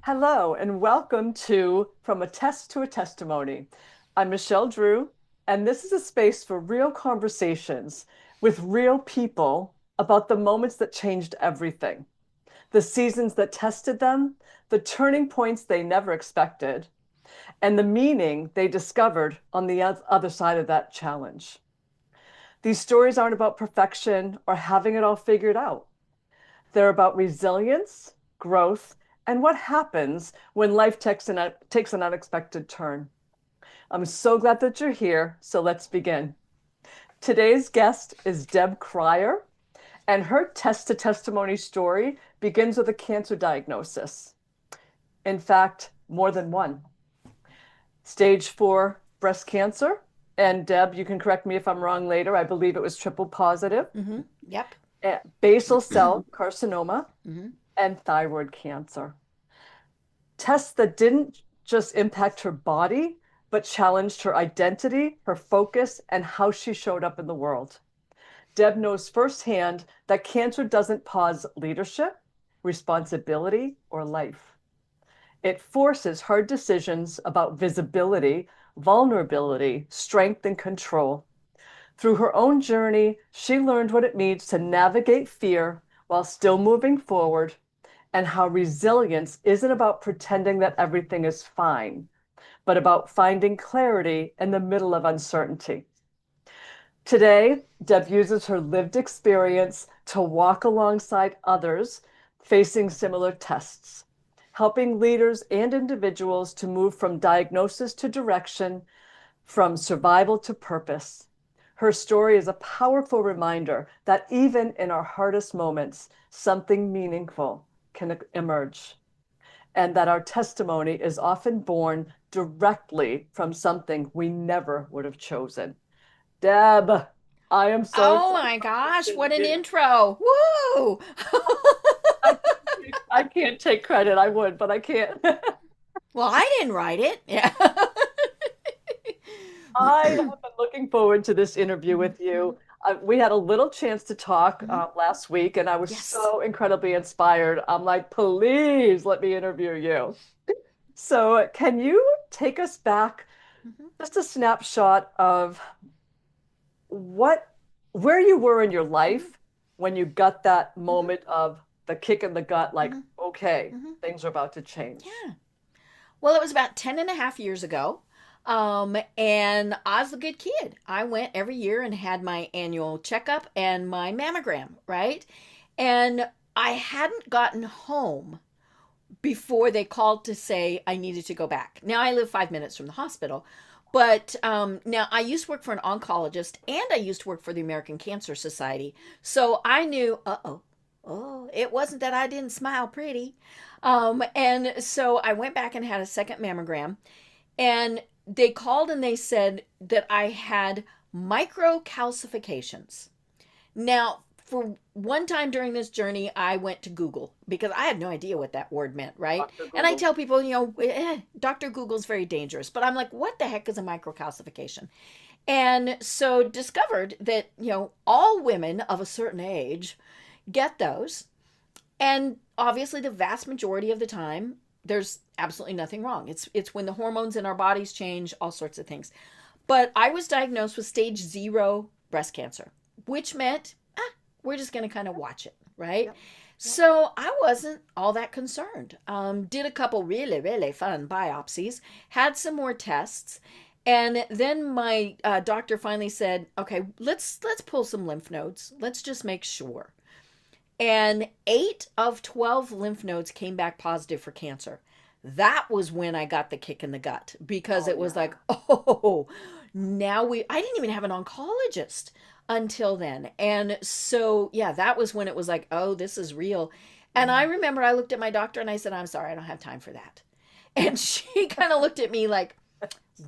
Hello, and welcome to From a Test to a Testimony. I'm Michelle Drew, and this is a space for real conversations with real people about the moments that changed everything, the seasons that tested them, the turning points they never expected, and the meaning they discovered on the other side of that challenge. These stories aren't about perfection or having it all figured out. They're about resilience, growth, and what happens when life takes an unexpected turn. I'm so glad that you're here, so let's begin. Today's guest is Deb Krier, and her test to testimony story begins with a cancer diagnosis. In fact, more than one. Stage 4 breast cancer. And Deb, you can correct me if I'm wrong later. I believe it was triple positive. Yep. Basal cell carcinoma hmm and thyroid cancer. Tests that didn't just impact her body, but challenged her identity, her focus, and how she showed up in the world. Deb knows firsthand that cancer doesn't pause leadership, responsibility, or life. It forces hard decisions about visibility, vulnerability, strength, and control. Through her own journey, she learned what it means to navigate fear while still moving forward, and how resilience isn't about pretending that everything is fine, but about finding clarity in the middle of uncertainty. Today, Deb uses her lived experience to walk alongside others facing similar tests, helping leaders and individuals to move from diagnosis to direction, from survival to purpose. Her story is a powerful reminder that even in our hardest moments, something meaningful can emerge, and that our testimony is often born directly from something we never would have chosen. Deb, I am so Oh excited my about this gosh, what an interview. intro. Woo! I can't take credit. I would, but I can't. Well, I didn't write it. Yeah. I have been looking forward to this interview Mhm, with you. We had a little chance to talk mhm. last week, and I was Yes. so incredibly inspired. I'm like, please let me interview you. So, can you take us back Mhm, just a snapshot of what, where you were in your mhm, life when you got that mhm, moment of the kick in the gut, like, mhm, okay, mhm. things are about to change? Yeah. Well, it was about 10 and a half years ago. And I was a good kid. I went every year and had my annual checkup and my mammogram, right? And I hadn't gotten home before they called to say I needed to go back. Now I live 5 minutes from the hospital, but now I used to work for an oncologist and I used to work for the American Cancer Society, so I knew, oh, it wasn't that I didn't smile pretty, and so I went back and had a second mammogram, and they called and they said that I had microcalcifications. Now, for one time during this journey, I went to Google because I had no idea what that word meant, right? Dr. And I Google. tell people, Dr. Google's very dangerous, but I'm like, what the heck is a microcalcification? And so discovered that, all women of a certain age get those. And obviously, the vast majority of the time, there's absolutely nothing wrong. It's when the hormones in our bodies change, all sorts of things. But I was diagnosed with stage 0 breast cancer, which meant we're just going to kind of watch it, right? Yep. Yep. So I wasn't all that concerned. Did a couple really, really fun biopsies, had some more tests, and then my doctor finally said, "Okay, let's pull some lymph nodes. Let's just make sure." And 8 of 12 lymph nodes came back positive for cancer. That was when I got the kick in the gut because Oh, it was yeah. like, oh, I didn't even have an oncologist until then. And so, yeah, that was when it was like, oh, this is real. And I Mm. remember I looked at my doctor and I said, I'm sorry, I don't have time for that. And she kind of looked at me like,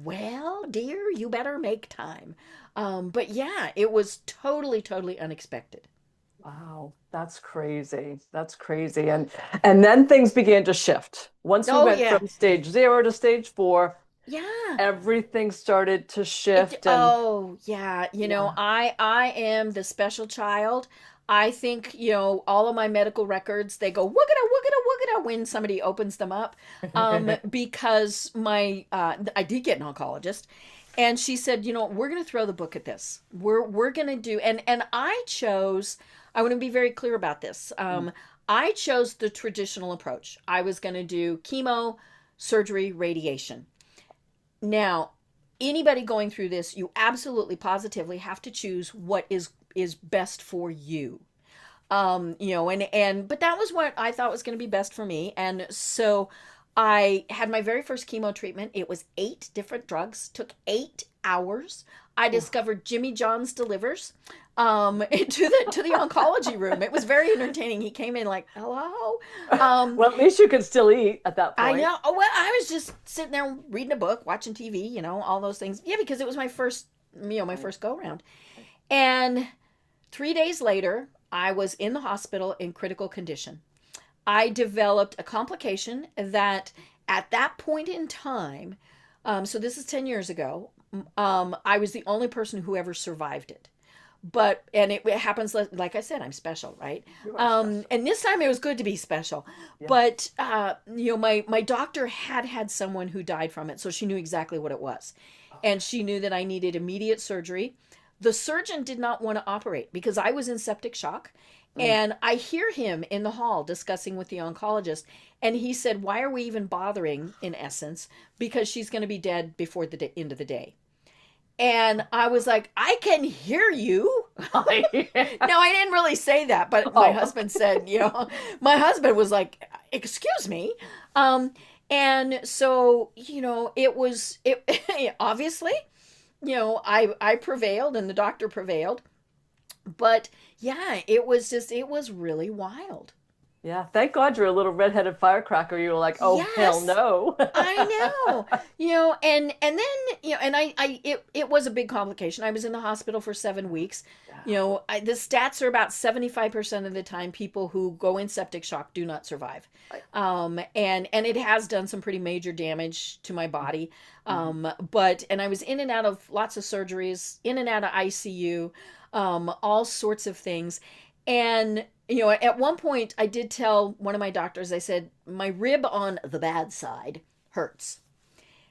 well, dear, you better make time. But yeah, it was totally, totally unexpected. Wow, that's crazy. That's crazy. And then things began to shift. Once we Oh, went yeah. from stage 0 to stage 4, Yeah. everything started to shift and Oh yeah, yeah. I am the special child. I think, all of my medical records, they go woogada woogada when somebody opens them up, because I did get an oncologist, and she said, we're going to throw the book at this. We're going to do, and I chose. I want to be very clear about this. I chose the traditional approach. I was going to do chemo, surgery, radiation. Now, anybody going through this, you absolutely positively have to choose what is best for you. But that was what I thought was going to be best for me. And so I had my very first chemo treatment. It was 8 different drugs, took 8 hours. I discovered Jimmy John's delivers to the oncology room. It was very entertaining. He came in like, hello. Well, at least you could still eat at that point. I know. Oh, well, I was just sitting there reading a book, watching TV, all those things. Yeah, because it was my first, my first go round. And 3 days later, I was in the hospital in critical condition. I developed a complication that at that point in time, so this is 10 years ago, I was the only person who ever survived it. And it happens, like I said, I'm special, right? Special. And this time it was good to be special. Yeah. But, my doctor had someone who died from it, so she knew exactly what it was. And she knew that I needed immediate surgery. The surgeon did not want to operate because I was in septic shock. And I hear him in the hall discussing with the oncologist. And he said, why are we even bothering, in essence? Because she's going to be dead before the end of the day. And I was like, I can hear you. No, I didn't really say that. But my husband said, my husband was like, excuse me. And so, it obviously, I prevailed and the doctor prevailed. But yeah, it was really wild. Yeah, thank God you're a little redheaded firecracker. You were like, oh, yes. Hell no. I know, and then, and it was a big complication. I was in the hospital for 7 weeks. The stats are about 75% of the time people who go in septic shock do not survive. And it has done some pretty major damage to my body. And I was in and out of lots of surgeries, in and out of ICU, all sorts of things. And at one point I did tell one of my doctors, I said, my rib on the bad side hurts.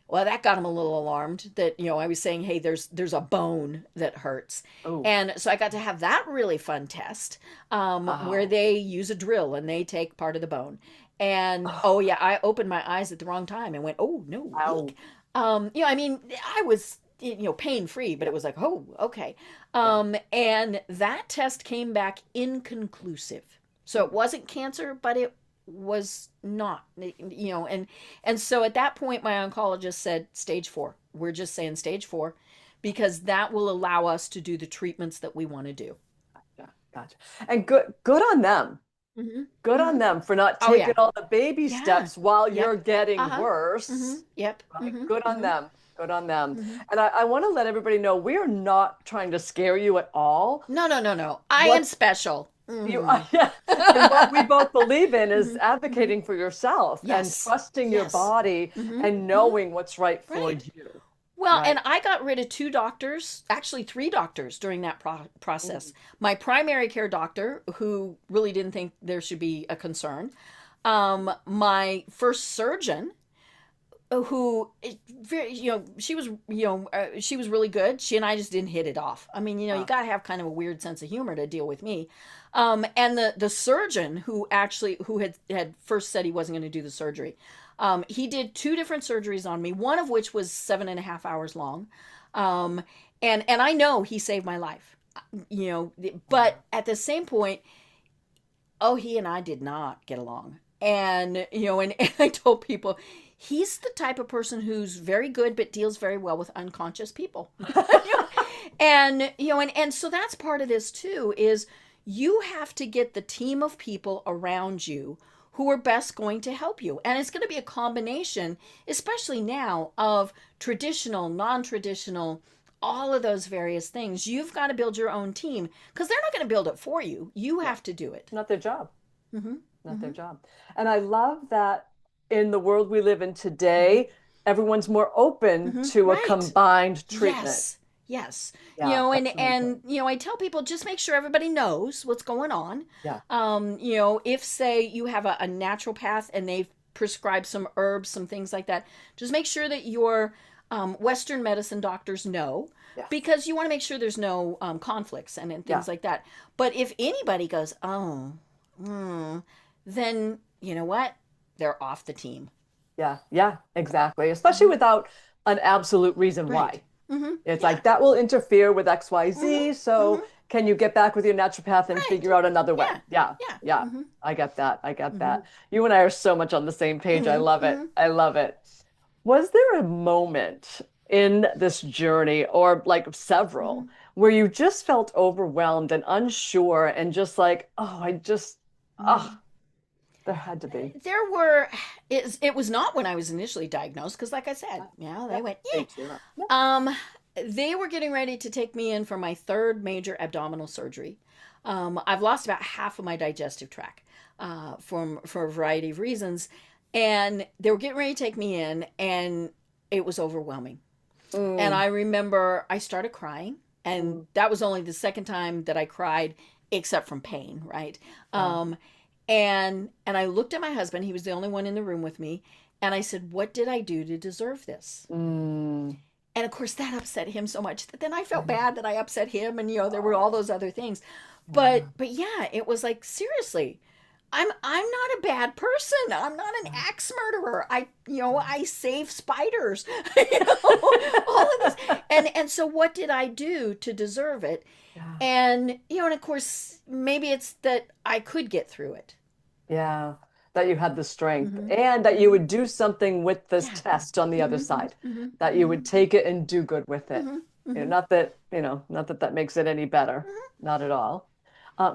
Well, that got him a little alarmed that, I was saying, hey, there's a bone that hurts. Oh. And so I got to have that really fun test where they use a drill and they take part of the bone. And, I opened my eyes at the wrong time and went, oh, no. I was, pain-free, but it was like, oh, okay. And that test came back inconclusive. So it wasn't cancer, but it was not, and so at that point, my oncologist said, stage 4. We're just saying stage 4, because that will allow us to do the treatments that we want to do. Gotcha. And good on them. Mm-hmm. Good on them for not taking all the baby steps while you're getting worse. Mm-hmm. Yep. Right? Mm-hmm. Good on them. Good on them. Mm-hmm. And I want to let everybody know we're not trying to scare you at all. No. I am special. Mm-hmm. And what we both believe in is advocating for yourself and trusting your body and knowing what's right for you. Well, and I got rid of 2 doctors, actually 3 doctors during that process. My primary care doctor, who really didn't think there should be a concern. My first surgeon, who, she was really good. She and I just didn't hit it off. I mean, you got to have kind of a weird sense of humor to deal with me. And the surgeon who had first said he wasn't going to do the surgery. He did 2 different surgeries on me, one of which was 7.5 hours long. And I know he saved my life, but at the same point, he and I did not get along. And I told people, he's the type of person who's very good, but deals very well with unconscious people. And so that's part of this too, is you have to get the team of people around you who are best going to help you. And it's going to be a combination, especially now, of traditional, non-traditional, all of those various things. You've got to build your own team because they're not going to build it for you. You have to do it. Not their job. Mm-hmm. Not their job. And I love that in the world we live in today, everyone's more open to a combined treatment. Yes. Yeah, that's so And important. I tell people just make sure everybody knows what's going on. Yeah, If say you have a naturopath and they've prescribed some herbs, some things like that, just make sure that your Western medicine doctors know, yes, because you want to make sure there's no conflicts and yeah, things like that. But if anybody goes, oh, then you know what? They're off the team. yeah, yeah, exactly. Especially Hmm. without an absolute reason Right. why. Hmm. It's Yeah. like that will interfere with Hmm. XYZ. So Hmm. can you get back with your naturopath and Right. figure out another way? Yeah. Yeah, Yeah. yeah. Hmm. I get that. I get Hmm. that. You and I are so much on the same page. I Hmm. love it. Hmm. I love it. Was there a moment in this journey, or like Hmm. several, where you just felt overwhelmed and unsure and just like, oh, oh, Hmm. there had to be. There were, it was not when I was initially diagnosed, because like I said, Yeah. they went, yeah. Stage zero. Yeah. Um, they were getting ready to take me in for my third major abdominal surgery. I've lost about half of my digestive tract for a variety of reasons, and they were getting ready to take me in, and it was overwhelming. And Mm, I remember I started crying, and mm, that was only the second time that I cried, except from pain, right? yeah. Um, and I looked at my husband. He was the only one in the room with me, and I said, "What did I do to deserve this?" Mm. And of course, that upset him so much that then I felt bad that I upset him, and there were all those other things. Yeah. But yeah, it was like, seriously, I'm not a bad person. I'm not an Yeah. axe murderer. I save spiders. All of this. And so what did I do to deserve it? Yeah. And of course, maybe it's that I could get through it. Yeah. That you had the strength Mhm. and that you Mhm. would do something with this Yeah. test on the other Mhm. side, Mhm. that you would Mhm. take it and do good with it. Mhm. You know, Mhm. not that, not that that makes it any better, Mhm. not at all.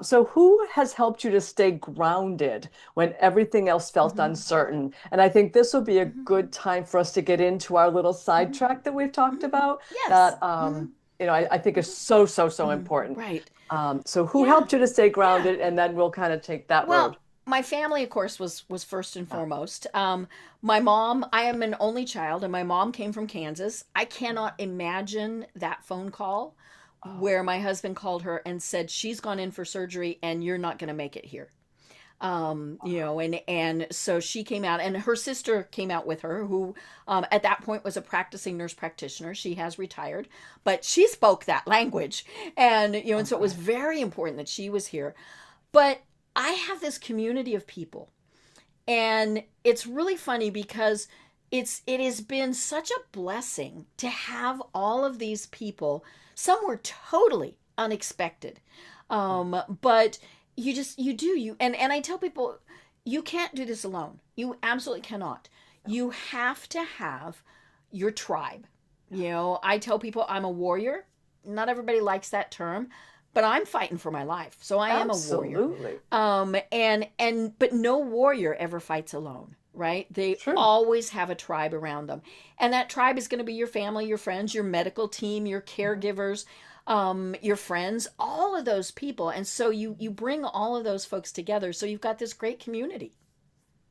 So who has helped you to stay grounded when everything else felt Mhm. uncertain? And I think this will be a Mhm. good time for us to get into our little Mhm. sidetrack that we've talked Mhm. about Yes. that, Mhm. I think is Mhm. so, so, so Mhm. important. Right. So who Yeah. helped you to stay Yeah. grounded? And then we'll kind of take that Well, road. my family, of course, was first and Yeah. foremost. My mom, I am an only child, and my mom came from Kansas. I cannot imagine that phone call Oh, where my husband called her and said, she's gone in for surgery and you're not going to make it here. And so she came out, and her sister came out with her, who at that point was a practicing nurse practitioner. She has retired, but she spoke that language, and so it was okay. very important that she was here. But I have this community of people, and it's really funny because it has been such a blessing to have all of these people. Some were totally unexpected, but you I tell people, you can't do this alone. You absolutely cannot. You have to have your tribe. I tell people I'm a warrior. Not everybody likes that term, but I'm fighting for my life, so I am a warrior. Absolutely. But no warrior ever fights alone, right? They True. always have a tribe around them, and that tribe is going to be your family, your friends, your medical team, your Mhm. caregivers, your friends, all of those people. And so you bring all of those folks together, so you've got this great community.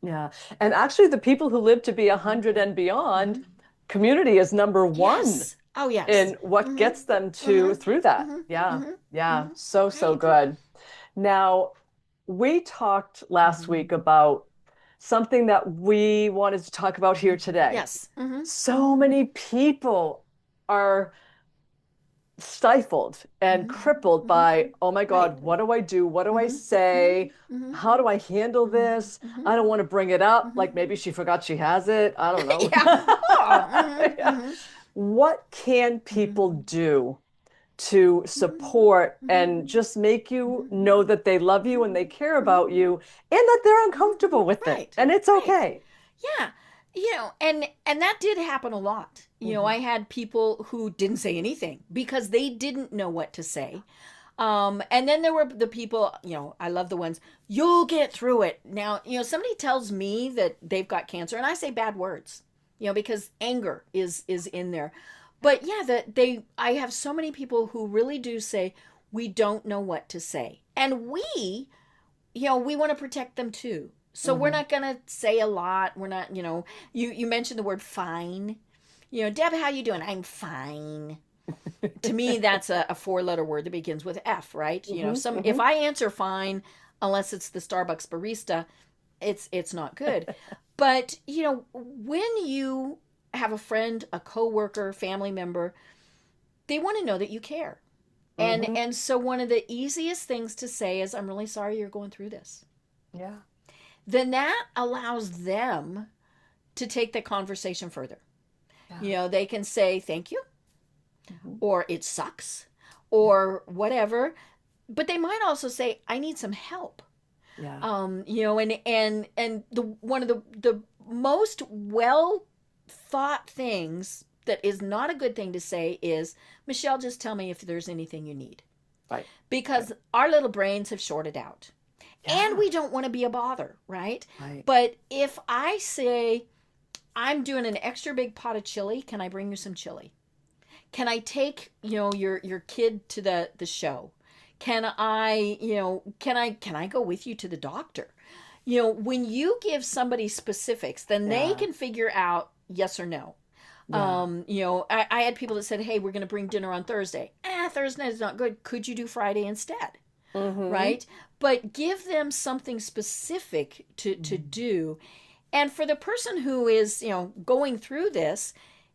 Yeah. And actually, the people who live to be Hmm. 100 and beyond, Hmm. community is number one Yes. Oh, yes. in what Hmm. gets them Hmm. to through that. Hmm. Yeah. Hmm. Yeah. Hmm. So, so Right. good. Now, we talked last Hmm. week about something that we wanted to talk about here Hmm. today. Yes. Hmm. So many people are stifled and Hmm. crippled Hmm. by, oh my Right. God, what do I do? What do I Hmm. Hmm. say? Hmm. How do I handle Hmm. this? Hmm. I don't want to bring it up. Hmm. Like maybe she forgot she has it. I don't know. Yeah. Oh. Hmm. Yeah. Hmm. What can Hmm. people do to Hmm. support Hmm. and just make you Hmm. know that they love you and they care about you and that they're uncomfortable with it? Right. And it's Right. okay. Yeah. And that did happen a lot. Mhm. I had people who didn't say anything because they didn't know what to say. And then there were the people, I love the ones, you'll get through it. Now, somebody tells me that they've got cancer and I say bad words, because anger is in there. But yeah, I have so many people who really do say, we don't know what to say. And we want to protect them too. So we're Mhm. not going to say a lot. We're not. You mentioned the word fine. Deb, how you doing? I'm fine. To me, that's a four-letter word that begins with F, right? If Hmm. I answer fine, unless it's the Starbucks barista, it's not good. But when you have a friend, a coworker, family member, they want to know that you care. And Hmm. and so one of the easiest things to say is, I'm really sorry you're going through this. Yeah. Then that allows them to take the conversation further. Yeah. They can say thank you, Hmm. or it sucks, Yeah. or whatever. But they might also say, I need some help. Yeah. And the one of the most well thought things that is not a good thing to say is, Michelle, just tell me if there's anything you need. Right. Right. Because our little brains have shorted out. And Yeah. we don't want to be a bother, right? Right. But if I say, I'm doing an extra big pot of chili, can I bring you some chili? Can I take, your kid to the show? Can I go with you to the doctor? When you give somebody specifics, then they Yeah. can figure out yes or no. Yeah. I had people that said, hey, we're going to bring dinner on Thursday. Thursday is not good. Could you do Friday instead? Hmm. Right? But give them something specific to do. And for the person who is, going through this,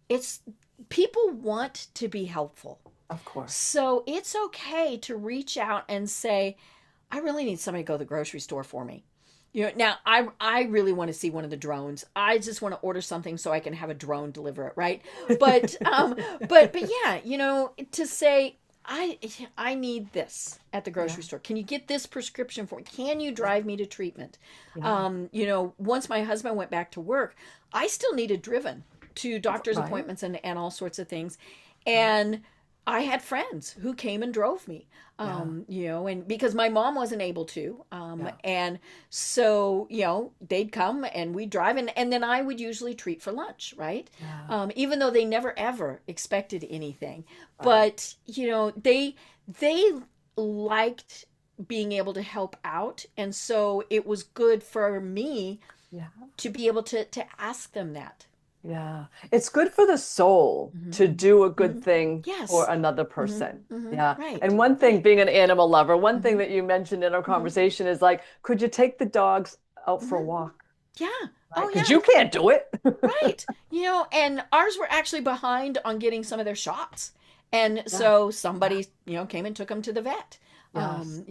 it's people want to be helpful. Of course. So it's okay to reach out and say, I really need somebody to go to the grocery store for me. Now I really want to see one of the drones. I just want to order something so I can have a drone deliver it, right? But but yeah, to say, I need this at the Yeah. grocery store. Can you get this prescription for me? Can you Yeah. drive me to treatment? Yeah. Once my husband went back to work, I still needed driven to doctor's Right. appointments and all sorts of things. Yeah. And I had friends who came and drove me, Yeah. and because my mom wasn't able to, Yeah. and so, they'd come and we'd drive, and then I would usually treat for lunch, right? Yeah. Even though they never ever expected anything, Right. but, they liked being able to help out, and so it was good for me Yeah. to be able to ask them that. Yeah. It's good for the soul Hmm. to do a Hmm. good thing for Yes. another Hmm. person. Hmm. Yeah. Right. And one thing, Right. being an animal lover, one thing Hmm. that you mentioned in our Hmm. conversation is like, could you take the dogs out for a Hmm. walk? Yeah. Right? Oh, Because yeah. you can't do it. Right. And ours were actually behind on getting some of their shots. And Yeah. so Yeah. somebody, came and took them to the vet. Yes.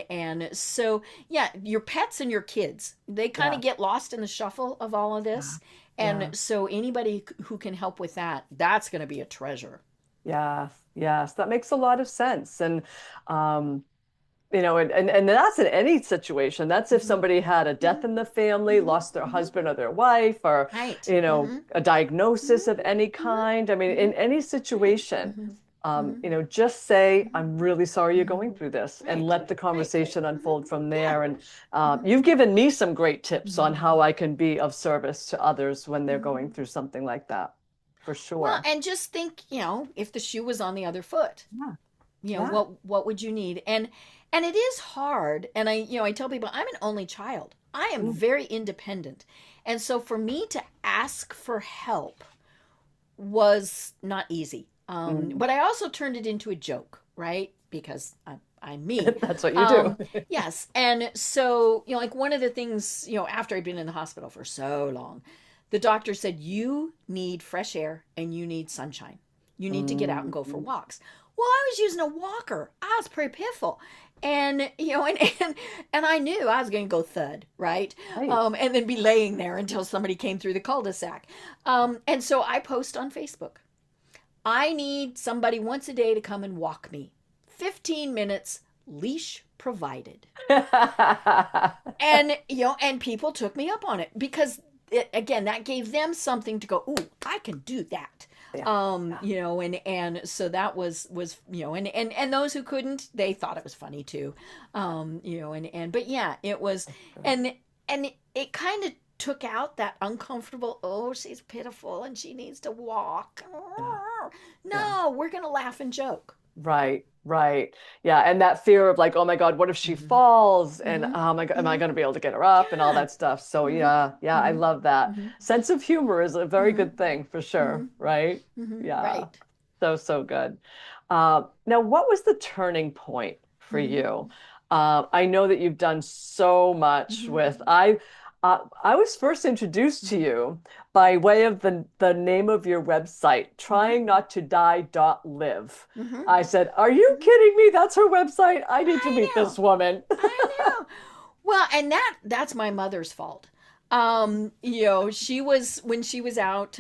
And so yeah, your pets and your kids, they kind of Yeah. get lost in the shuffle of all of Yeah. this. And Yeah. so anybody who can help with that, that's going to be a treasure. Yes. Yes. That makes a lot of sense. And um, and that's in any situation. That's if Hmm. somebody had a Hmm. death in the family, Hmm. lost their Hmm. husband or their wife, or, Right. Hmm. a diagnosis Hmm. of any kind. I mean, Hmm. in any Right. situation, Hmm. Hmm. just say, Hmm. I'm really sorry you're Hmm. going through this, and Right. let the Right. conversation Hmm. unfold from Yeah. there. And Hmm. you've given me some great tips on Hmm. how I can be of service to others when they're going Hmm. through something like that, for Well, sure. and just think, if the shoe was on the other foot, Yeah. Yeah. what would you need? And it is hard. And I tell people, I'm an only child. I am Mm, very independent. And so for me to ask for help was not easy. mm. But I also turned it into a joke, right? Because I'm me. That's what you do. Um, yes. And so, like one of the things, after I'd been in the hospital for so long, the doctor said, you need fresh air and you need sunshine. You need to get out and go for Mm, walks. Well, I was using a walker. I was pretty pitiful. And and I knew I was going to go thud, right? right. And then be laying there until somebody came through the cul-de-sac. And so I post on Facebook, I need somebody once a day to come and walk me. 15 minutes, leash provided. And people took me up on it because again, that gave them something to go, ooh, I can do that. Yeah. Yeah. And so that was and those who couldn't, they thought it was funny too. But yeah, it was. And it kind of took out that uncomfortable, oh, she's pitiful and she needs to walk. Yeah. Yeah. No, we're gonna laugh and joke. Right. Right. Yeah. And that fear of like, oh my God, what if she Hmm. falls? And Hmm. oh my God, am I Hmm. going to be able to get her up and all Yeah. that stuff? So Hmm. yeah, yeah, I Hmm. love that. Hmm. Sense of humor is a very Hmm. good thing for Hmm. sure. Right. Hmm. Yeah. Right. So, so good. Now, what was the turning point for Mm-hmm. you? I know that you've done so much Mm-hmm. with I was first introduced to Mm-hmm. you by way of the name of your website, Mm-hmm. trying not to die.live. Mm-hmm. I said, "Are you Mm-hmm. kidding me? That's her website. I need to I meet know. this woman." I know. Well, and that's my mother's fault. She was when she was out.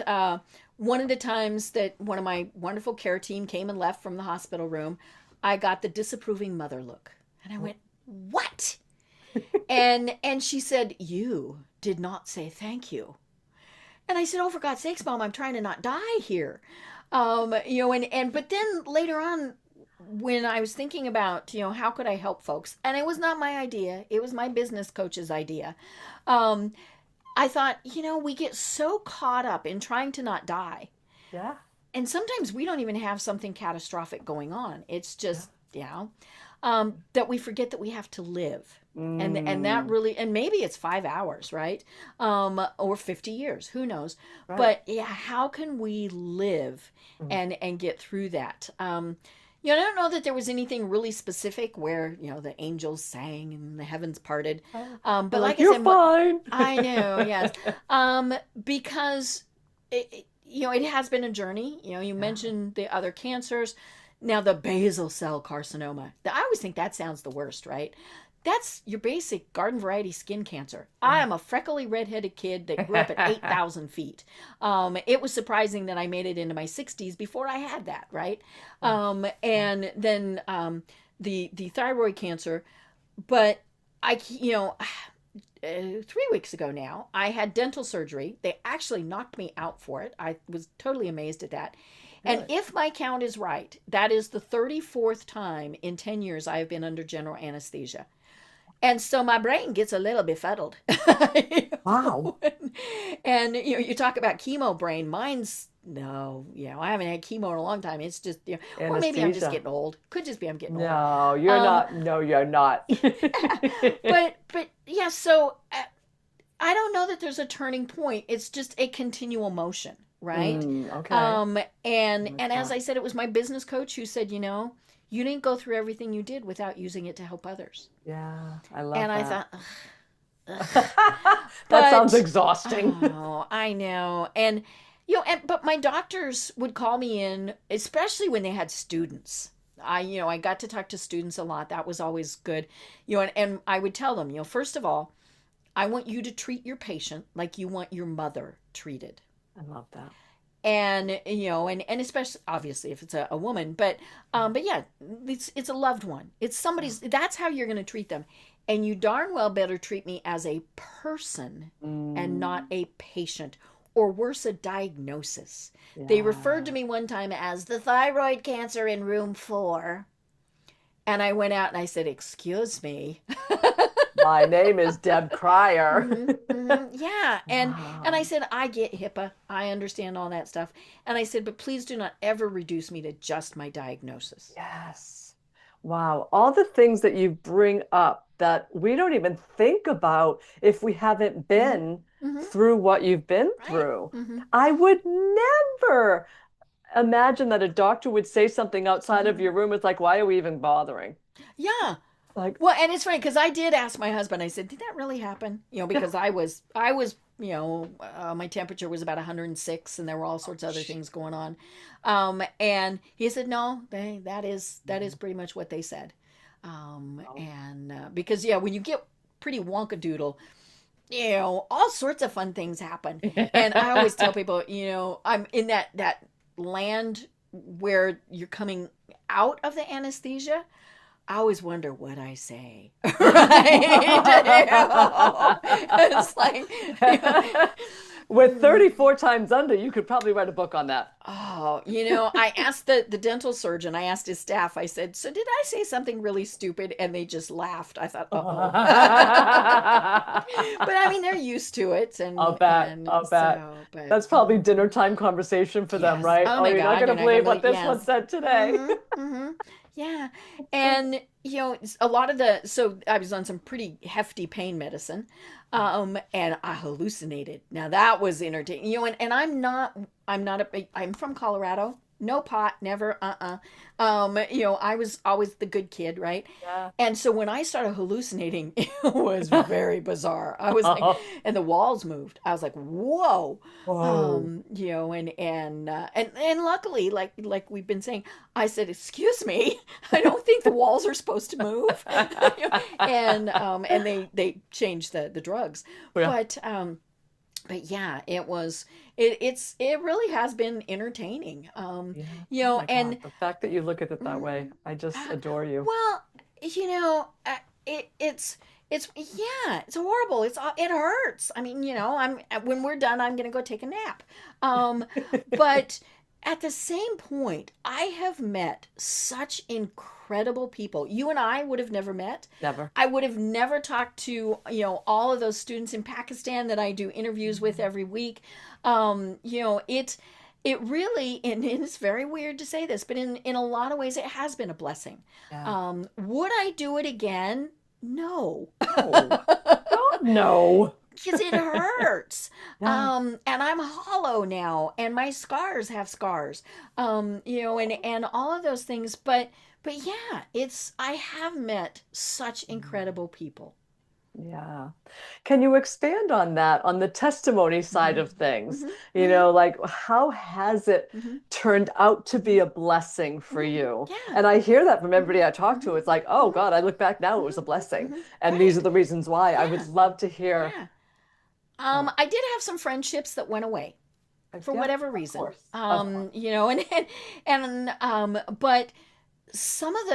One of the times that one of my wonderful care team came and left from the hospital room, I got the disapproving mother look, and I went, "What?" And she said, "You did not say thank you." And I said, "Oh, for God's sakes, Mom, I'm trying to not die here." And but then later on, when I was thinking about, how could I help folks, and it was not my idea, it was my business coach's idea. Um, I thought, we get so caught up in trying to not die, Yeah. and sometimes we don't even have something catastrophic going on. It's Yeah. just, that we forget that we have to live. And that Mm, really, and maybe it's 5 hours, right? Or 50 years, who knows? right. But yeah, how can we live Mm. and get through that? I don't know that there was anything really specific where, the angels sang and the heavens parted. They're But like, like I "You're said, fine." I know, yes. Because it has been a journey. You Yeah. mentioned the other cancers. Now, the basal cell carcinoma. I always think that sounds the worst, right? That's your basic garden variety skin cancer. I am a freckly redheaded kid that grew up at 8,000 feet. It was surprising that I made it into my 60s before I had that, right? And then the thyroid cancer. But I, 3 weeks ago now, I had dental surgery. They actually knocked me out for it. I was totally amazed at that. And Really? if my count is right, that is the 34th time in 10 years I have been under general anesthesia. And so my brain gets a little befuddled. Wow. And you talk about chemo brain. Mine's no, I haven't had chemo in a long time. It's just, or maybe I'm just Anesthesia. getting old. Could just be I'm getting old. No, you're Um, not. No, you're not. but yeah, so I don't know that there's a turning point. It's just a continual motion, right? Okay. I And like as that. I said, it was my business coach who said, you didn't go through everything you did without using it to help others. Yeah, I love And I that. thought, ugh, ugh. That sounds But exhausting. oh, I know. And but my doctors would call me in, especially when they had students. I got to talk to students a lot. That was always good. And I would tell them, first of all, I want you to treat your patient like you want your mother treated. I love that. And especially obviously if it's a woman, but yeah, it's a loved one. It's Yeah. somebody's, that's how you're going to treat them. And you darn well better treat me as a person and not Mm, a patient, or worse, a diagnosis. They referred to yeah. me one time as the thyroid cancer in room 4, and I went out and I said, "Excuse me." My name is Deb Krier. Yeah, and I Wow. said, I get HIPAA, I understand all that stuff, and I said, but please do not ever reduce me to just my diagnosis. Yes. Wow. All the things that you bring up that we don't even think about if we haven't Mm-hmm. been Mm-hmm. through what you've been Right. through. Mm-hmm. I would never imagine that a doctor would say something outside of Mm-hmm. your room. It's like, why are we even bothering? Yeah. Like, Well, and it's funny because I did ask my husband. I said, "Did that really happen?" yeah. Because I was, my temperature was about 106, and there were all Oh, sorts of other shit. things going on. And he said, "No, that is pretty much what they said." Oh, And because yeah, when you get pretty wonkadoodle, all sorts of fun things happen. And I always tell people, I'm in that land where you're coming out of the anesthesia. I always wonder what I say, right? It's like, With 34 times under, you could probably write a book on that. oh, I asked the dental surgeon, I asked his staff, I said, so did I say something really stupid? And they just laughed. I thought, uh-oh. But I mean, they're used to it. I'll And, bet. and I'll bet. so, but That's probably dinner time conversation for them, yes. right? Oh Oh, my you're not God, going to you're not gonna believe what believe. this one Yes. said today. Mm-hmm. Mm-hmm. Yeah. And a lot of so I was on some pretty hefty pain medicine, and I hallucinated. Now that was entertaining. And I'm not I'm from Colorado. no pot, never, I was always the good kid, right? Yeah. And so when I started hallucinating, it was very bizarre. I was like, and the walls moved. I was like, whoa. Whoa. And luckily, like we've been saying, I said, excuse me, I don't think the walls are supposed to move. And they changed the drugs. Yeah. But but yeah, it really has been entertaining. Yeah. Oh my God. And The fact that you look at it that mm, way, I just adore you. well, you know, uh, it's yeah, it's horrible. It hurts. I mean, I'm when we're done, I'm gonna go take a nap. Um, but at the same point, I have met such incredible people. You and I would have never met. Never. I would have never talked to, all of those students in Pakistan that I do interviews with every week. It really, and it's very weird to say this, but in a lot of ways, it has been a blessing. Yeah. Would I do it again? No. No. God, no. Because it hurts. Yeah. And I'm hollow now, and my scars have scars. And all of those things. But yeah, I have met such incredible people. Yeah. Can you expand on that, on the testimony side Hmm. of things? Hmm. Hmm. Like how has it Hmm. turned out to be a blessing for Hmm. you? Yeah. And I hear that from Hmm. everybody I talk Hmm. to. It's like, oh Hmm. God, I look back now, it was a Hmm. blessing. Hmm. And these are Right. the reasons why. I would Yeah. love to hear. Yeah. Yeah. I did have some friendships that went away for Yeah, whatever of reason. course. Of course. But some of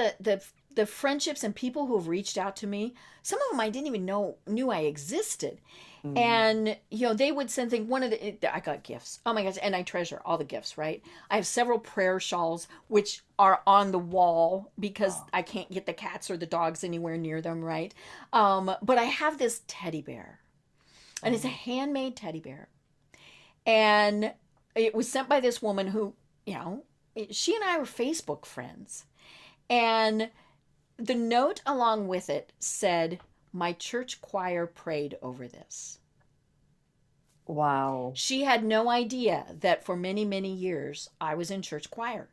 the friendships and people who have reached out to me, some of them I didn't even know knew I existed. Mm. And they would send things. I got gifts. Oh my gosh, and I treasure all the gifts, right? I have several prayer shawls which are on the wall because Oh. I can't get the cats or the dogs anywhere near them, right? But I have this teddy bear, and it's a Oh. handmade teddy bear, and it was sent by this woman who, she and I were Facebook friends. And the note along with it said, "My church choir prayed over this." Wow. She had no idea that for many, many years I was in church choir.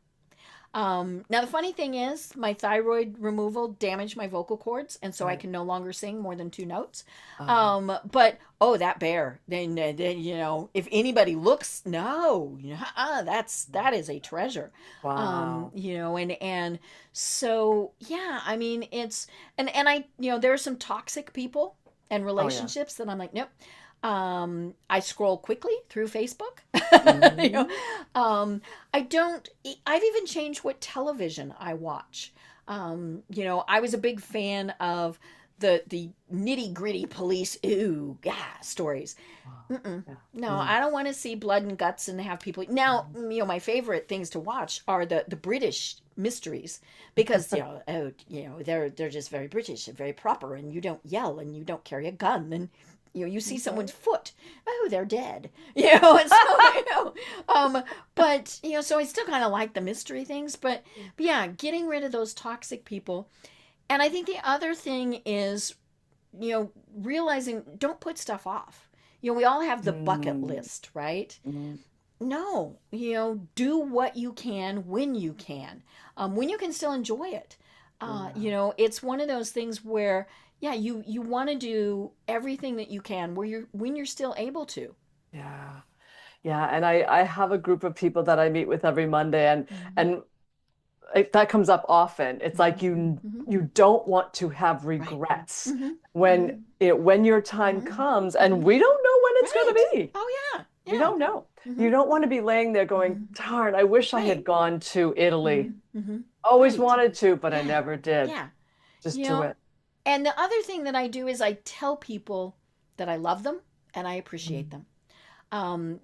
Now, the funny thing is, my thyroid removal damaged my vocal cords, and so I Right. can no longer sing more than two notes. Uh, But oh, that bear! Then if anybody looks, no, that is a treasure. wow. And so yeah, I mean, and I, there are some toxic people and Oh yeah. relationships that I'm like, nope. I scroll quickly through Facebook. you know, Hmm. I don't. I've even changed what television I watch. I was a big fan of the nitty gritty police stories. Wow. Mm-mm. Yeah. No, No. I don't want to see blood and guts and have people. Now, my favorite things to watch are the British mysteries because they're just very British and very proper, and you don't yell and you don't carry a gun, and you see someone's foot, oh, they're dead, and so but so I still kind of like the mystery things, but yeah, getting rid of those toxic people. And I think the other thing is, realizing, don't put stuff off. We all have the bucket Mm. list, right? Mm. No, do what you can when you can still enjoy it. Yeah. It's one of those things where, yeah, you want to do everything that you can when you're still able to. Yeah. Yeah. And I have a group of people that I meet with every Monday, Hmm. and that comes up often. It's Hmm. like you Hmm. you don't want to have Right. regrets Hmm. when Hmm. when your time Hmm. comes, Hmm. and we don't know when it's going Right. to be. Oh yeah. We Yeah. don't know. Hmm. You don't want to be laying there going, Hmm. darn, I wish I Right. had gone to Italy. Hmm. Hmm. Always Right. wanted to, but I Yeah. never did. Yeah. Just You do know, it. and the other thing that I do is I tell people that I love them and I appreciate Mm. them. And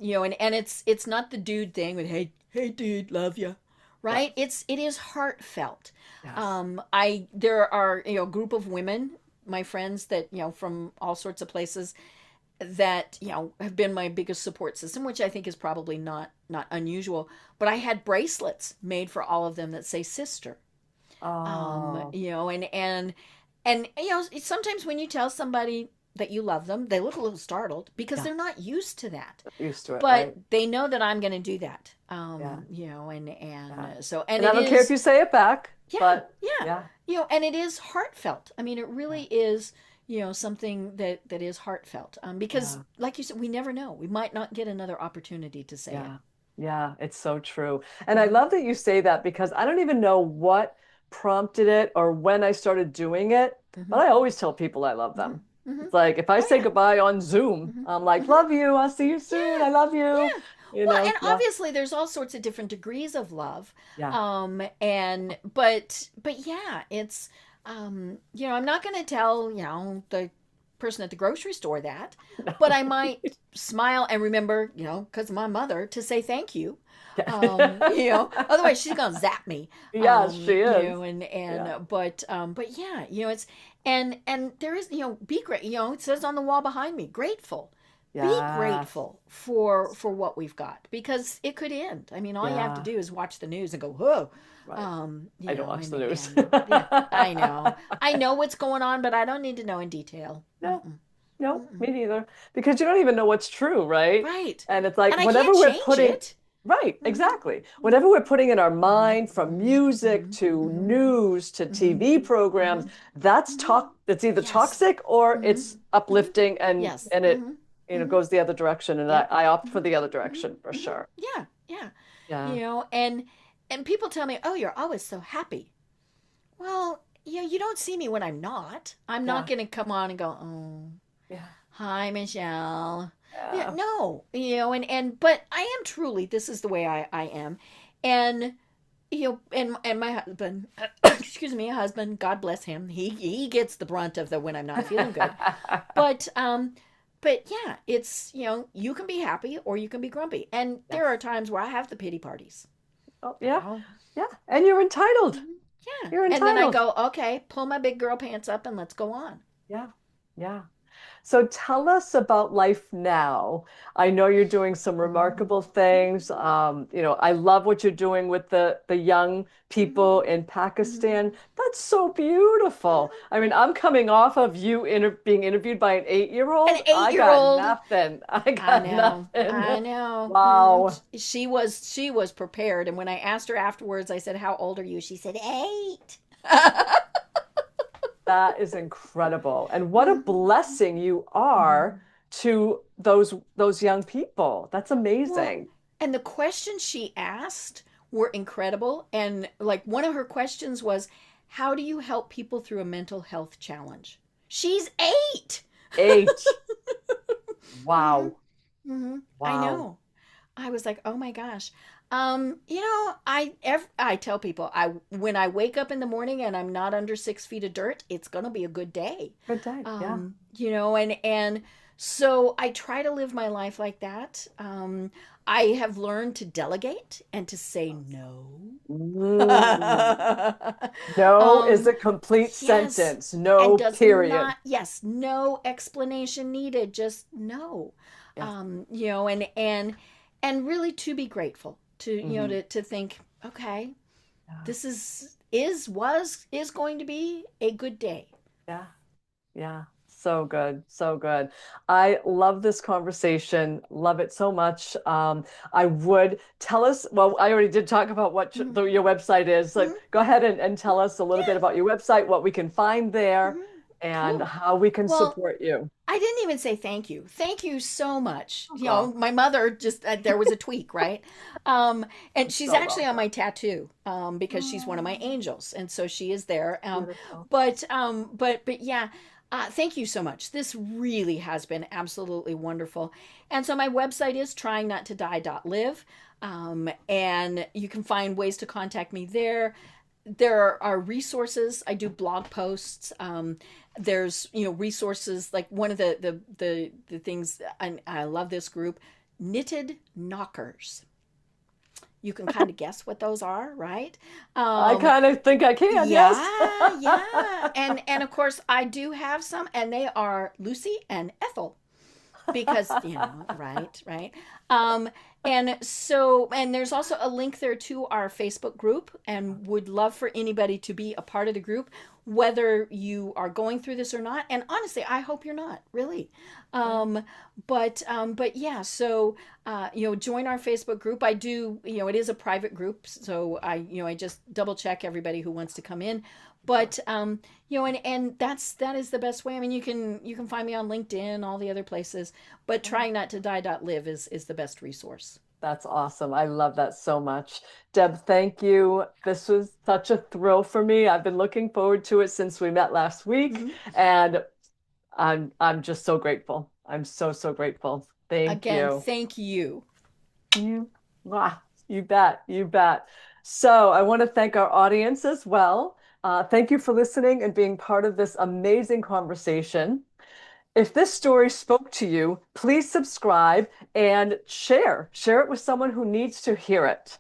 it's not the dude thing with, hey dude, love you, Yeah. right? It is heartfelt. Yes. I There are, a group of women, my friends, that from all sorts of places, that have been my biggest support system, which I think is probably not unusual. But I had bracelets made for all of them that say sister. Oh, And sometimes when you tell somebody that you love them. They look a little startled because Yeah. they're not used to that, Used to it, but right? they know that I'm going to do that. Yeah. And Yeah. so, and And I it don't care if is, you say it back, yeah, but yeah, yeah. and it is heartfelt. I mean, it Yeah. really is, something that is heartfelt. Because, Yeah. like you said, we never know. We might not get another opportunity to say it. Yeah. Yeah, it's so true. And I Hmm. love that you say that because I don't even know what prompted it or when I started doing it, Hmm. but I always tell people I love Hmm. them. Hmm. It's like if I Oh say yeah. goodbye on Zoom, Hmm. I'm like, Hmm. love you. I'll see you soon. Yeah, I love you. yeah. You Well, know, and yeah, obviously there's all sorts of different degrees of love. yeah. And but yeah, it's I'm not going to tell, the person at the grocery store that, but I might smile and remember, because of my mother, to say thank you. Otherwise she's gonna zap me. Yes, she is. Yeah. But yeah, and there is, be great. It says on the wall behind me, grateful. Be Yes. grateful for what we've got, because it could end. I mean, all you have to Yeah. do is watch the news and go, whoa. Right. I don't watch the news. Yeah, I know what's going on, but I don't need to know in detail. No, Mm-mm, no, mm-mm. me neither. Because you don't even know what's true, right? Right. And it's like And I can't whatever we're change putting, it. right, Mm-hmm, exactly. Whatever mm-hmm, we're putting in our mm-hmm, mind, from mm-hmm, music mm-hmm, to mm-hmm, news to mm-hmm, TV programs, mm-hmm, that's mm-hmm. talk. It's either Yes. toxic or Mm-hmm, it's mm-hmm. uplifting, and Yes. and it, Mm-hmm, you know, mm-hmm. goes the other direction. And I, Yep. I opt for Mm-hmm, the other mm-hmm, direction for mm-hmm. sure. Yeah. Yeah. Yeah. And people tell me, "Oh, you're always so happy." Well, you don't see me when I'm not. I'm not Yeah. going to come on and go, "Oh, Yeah. hi, Michelle." Yeah, Yeah. no, but I am truly, this is the way I am. And, and my husband, excuse me, husband, God bless him. He gets the brunt of the when I'm not feeling good. But, yeah, it's, you can be happy or you can be grumpy. And there Yes. are times where I have the pity parties. Oh, yeah. Oh, Yeah. And you're entitled. mhm, yeah. You're And then I entitled. go, okay, pull my big girl pants up and let's go on. Yeah. Yeah. So tell us about life now. I know you're doing some Hmm. remarkable things. I love what you're doing with the young Hmm. people in Hmm. Pakistan. That's so beautiful. Yeah. I mean, I'm coming off of you being interviewed by an An 8-year-old. I eight-year got old. nothing. I I got know. nothing. I know. Wow. She was prepared, and when I asked her afterwards, I said, "How old are you?" She said, 8. That is incredible. And what a Mhm. blessing you are Mhm. to those young people. That's Well, amazing. and the questions she asked were incredible. And like one of her questions was, "How do you help people through a mental health challenge?" She's 8. 8. Hmm. Wow. Hmm. I Wow. know. I was like, oh my gosh. I tell people, I when I wake up in the morning and I'm not under 6 feet of dirt, it's gonna be a good day. Good day. Yeah. And so I try to live my life like that. I have learned to delegate and to say no. Mm. No is a complete Yes, sentence. and No, does period. not, yes, no explanation needed, just no. Yes. And really to be grateful, to Hmm. to think, okay, Yeah. this is going to be a good day. Yeah. Yeah. So good. So good. I love this conversation. Love it so much. I would tell us, well, I already did talk about what Hmm. your website is. So Hmm. go ahead and tell us a little bit Yeah. about your website, what we can find there, Hmm. and Cool. how we can Well, support you. I didn't even say thank you. Thank you so much. Oh, My mother just, there was a tweak, right? Um, and you're she's so actually on welcome. my tattoo, because she's one of my Oh, angels, and so she is there. beautiful. But yeah, thank you so much. This really has been absolutely wonderful. And so my website is tryingnottoDie.live, and you can find ways to contact me there. There are resources. I do blog posts. There's resources, like one of the things, and I love this group, knitted knockers. You can kind of guess what those are, right? I Um, kind of think I can, yes. yeah, yeah, and of course I do have some, and they are Lucy and Ethel, because right. um and there's also a link there to our Facebook group, and would love for anybody to be a part of the group. whether you are going through this or not. And honestly, I hope you're not, really. Um, but yeah, so join our Facebook group. I do, it is a private group, so I just double check everybody who wants to come in. But and that is the best way. I mean, you can find me on LinkedIn, all the other places, but trying not to die.live is the best resource. That's awesome. I love that so much. Deb, thank you. This was such a thrill for me. I've been looking forward to it since we met last week, Mm-hmm. and I'm just so grateful. I'm so, so grateful. Thank Again, you. thank you. You, you bet, you bet. So I want to thank our audience as well. Thank you for listening and being part of this amazing conversation. If this story spoke to you, please subscribe and share. Share it with someone who needs to hear it.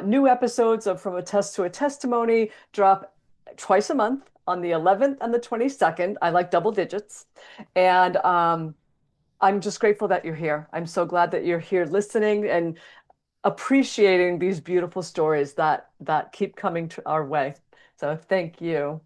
New episodes of From a Test to a Testimony drop twice a month on the 11th and the 22nd. I like double digits. And I'm just grateful that you're here. I'm so glad that you're here listening and appreciating these beautiful stories that keep coming to our way. So thank you.